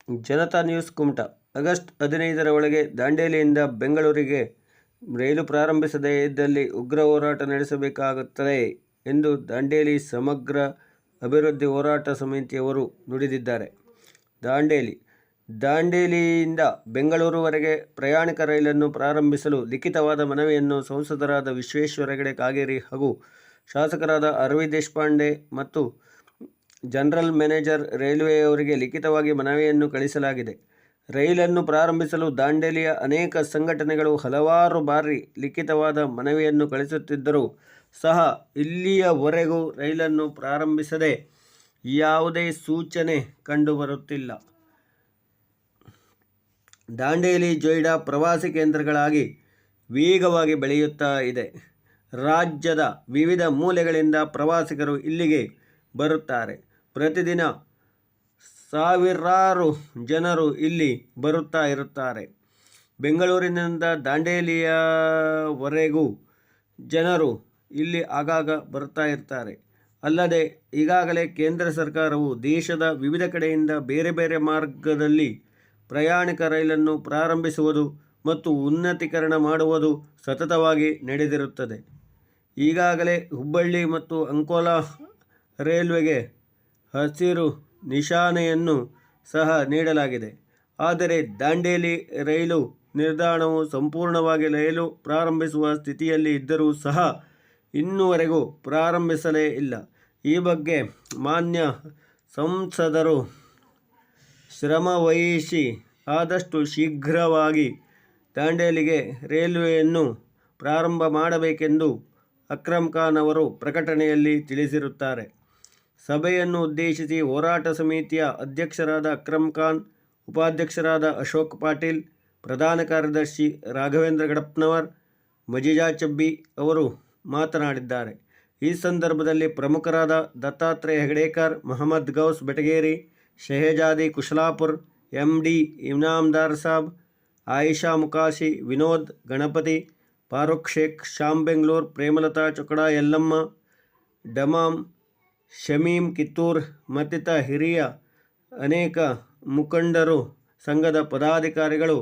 Janata news Kumta. August 15ರ ಒಳಗೆ ದಾಂಡೇಲಿಯಿಂದ ಬೆಂಗಳೂರಿಗೆ ರೈಲು ಪ್ರಾರಂಭಿಸದೇ ಇದ್ದಲ್ಲಿ ಉಗ್ರ ಹೋರಾಟ ನಡೆಸಬೇಕಾಗುತ್ತದೆ ಎಂದು ದಾಂಡೇಲಿ ಸಮಗ್ರ ಅಭಿವೃದ್ಧಿ ಹೋರಾಟ ಸಮಿತಿಯವರು ನುಡಿದಿದ್ದಾರೆ. ದಾಂಡೇಲಿಯಿಂದ ಬೆಂಗಳೂರುವರೆಗೆ ಪ್ರಯಾಣಿಕ ರೈಲನ್ನು ಪ್ರಾರಂಭಿಸಲು ಲಿಖಿತವಾದ ಮನವಿಯನ್ನು ಸಂಸದರಾದ ವಿಶ್ವೇಶ್ವರ ಹೆಗಡೆ ಕಾಗೇರಿ ಹಾಗೂ ಶಾಸಕರಾದ ಅರವಿಂದ್ ದೇಶಪಾಂಡೆ ಮತ್ತು ಜನರಲ್ ಮ್ಯಾನೇಜರ್ ರೈಲ್ವೆಯವರಿಗೆ ಲಿಖಿತವಾಗಿ ಮನವಿಯನ್ನು ಕಳಿಸಲಾಗಿದೆ. ರೈಲನ್ನು ಪ್ರಾರಂಭಿಸಲು ದಾಂಡೇಲಿಯ ಅನೇಕ ಸಂಘಟನೆಗಳು ಹಲವಾರು ಬಾರಿ ಲಿಖಿತವಾದ ಮನವಿಯನ್ನು ಕಳಿಸುತ್ತಿದ್ದರೂ ಸಹ ಇಲ್ಲಿಯವರೆಗೂ ರೈಲನ್ನು ಪ್ರಾರಂಭಿಸದೆ ಯಾವುದೇ ಸೂಚನೆ ಕಂಡುಬರುತ್ತಿಲ್ಲ. ದಾಂಡೇಲಿ, ಜೊಯ್ಡಾ ಪ್ರವಾಸಿ ಕೇಂದ್ರಗಳಾಗಿ ವೇಗವಾಗಿ ಬೆಳೆಯುತ್ತಾ ಇದೆ. ರಾಜ್ಯದ ವಿವಿಧ ಮೂಲೆಗಳಿಂದ ಪ್ರವಾಸಿಗರು ಇಲ್ಲಿಗೆ ಬರುತ್ತಾರೆ. ಪ್ರತಿದಿನ ಸಾವಿರಾರು ಜನರು ಇಲ್ಲಿ ಬರುತ್ತಾ ಇರುತ್ತಾರೆ. ಬೆಂಗಳೂರಿನಿಂದ ದಾಂಡೇಲಿಯವರೆಗೂ ಜನರು ಇಲ್ಲಿ ಆಗಾಗ ಬರ್ತಾ ಇರ್ತಾರೆ. ಅಲ್ಲದೆ ಈಗಾಗಲೇ ಕೇಂದ್ರ ಸರ್ಕಾರವು ದೇಶದ ವಿವಿಧ ಕಡೆಯಿಂದ ಬೇರೆ ಬೇರೆ ಮಾರ್ಗದಲ್ಲಿ ಪ್ರಯಾಣಿಕ ರೈಲನ್ನು ಪ್ರಾರಂಭಿಸುವುದು ಮತ್ತು ಉನ್ನತೀಕರಣ ಮಾಡುವುದು ಸತತವಾಗಿ ನಡೆದಿರುತ್ತದೆ. ಈಗಾಗಲೇ ಹುಬ್ಬಳ್ಳಿ ಮತ್ತು ಅಂಕೋಲಾ ರೈಲ್ವೆಗೆ ಹಸಿರು ನಿಶಾನೆಯನ್ನು ಸಹ ನೀಡಲಾಗಿದೆ. ಆದರೆ ದಾಂಡೇಲಿ ರೈಲು ನಿಲ್ದಾಣವು ಸಂಪೂರ್ಣವಾಗಿ ರೈಲು ಪ್ರಾರಂಭಿಸುವ ಸ್ಥಿತಿಯಲ್ಲಿ ಇದ್ದರೂ ಸಹ ಇನ್ನೂವರೆಗೂ ಪ್ರಾರಂಭಿಸಲೇ ಇಲ್ಲ. ಈ ಬಗ್ಗೆ ಮಾನ್ಯ ಸಂಸದರು ಶ್ರಮವಹಿಸಿ ಆದಷ್ಟು ಶೀಘ್ರವಾಗಿ ದಾಂಡೇಲಿಗೆ ರೈಲ್ವೆಯನ್ನು ಪ್ರಾರಂಭ ಮಾಡಬೇಕೆಂದು ಅಕ್ರಮ್ ಖಾನ್ ಅವರು ಪ್ರಕಟಣೆಯಲ್ಲಿ ತಿಳಿಸಿರುತ್ತಾರೆ. ಸಭೆಯನ್ನು ಉದ್ದೇಶಿಸಿ ಹೋರಾಟ ಸಮಿತಿಯ ಅಧ್ಯಕ್ಷರಾದ ಅಕ್ರಮ್ ಖಾನ್, ಉಪಾಧ್ಯಕ್ಷರಾದ ಅಶೋಕ್ ಪಾಟೀಲ್, ಪ್ರಧಾನ ಕಾರ್ಯದರ್ಶಿ ರಾಘವೇಂದ್ರ ಗಡಪ್ನವರ್, ಮಜಿಜಾ ಚಬ್ಬಿ ಅವರು ಮಾತನಾಡಿದ್ದಾರೆ. ಈ ಸಂದರ್ಭದಲ್ಲಿ ಪ್ರಮುಖರಾದ ದತ್ತಾತ್ರೇಯ ಹೆಗಡೇಕರ್, ಮಹಮ್ಮದ್ ಗೌಸ್ ಬೆಟಗೇರಿ, ಶಹಜಾದಿ ಕುಶಲಾಪುರ್, ಎಂ.ಡಿ. ಇನಾಮದಾರ್ ಸಾಬ್, ಆಯಿಷಾ ಮುಕಾಶಿ, ವಿನೋದ್ ಗಣಪತಿ, ಫಾರೂಕ್ ಶೇಖ್, ಶ್ಯಾಮ್ ಬೆಂಗಳೂರು, ಪ್ರೇಮಲತಾ ಚೊಕಡಾ, ಯಲ್ಲಮ್ಮ ಡಮಾಮ್, ಶಮೀಮ್ ಕಿತ್ತೂರ್ ಮತ್ತಿತರ ಹಿರಿಯ ಅನೇಕ ಮುಖಂಡರು, ಸಂಘದ ಪದಾಧಿಕಾರಿಗಳು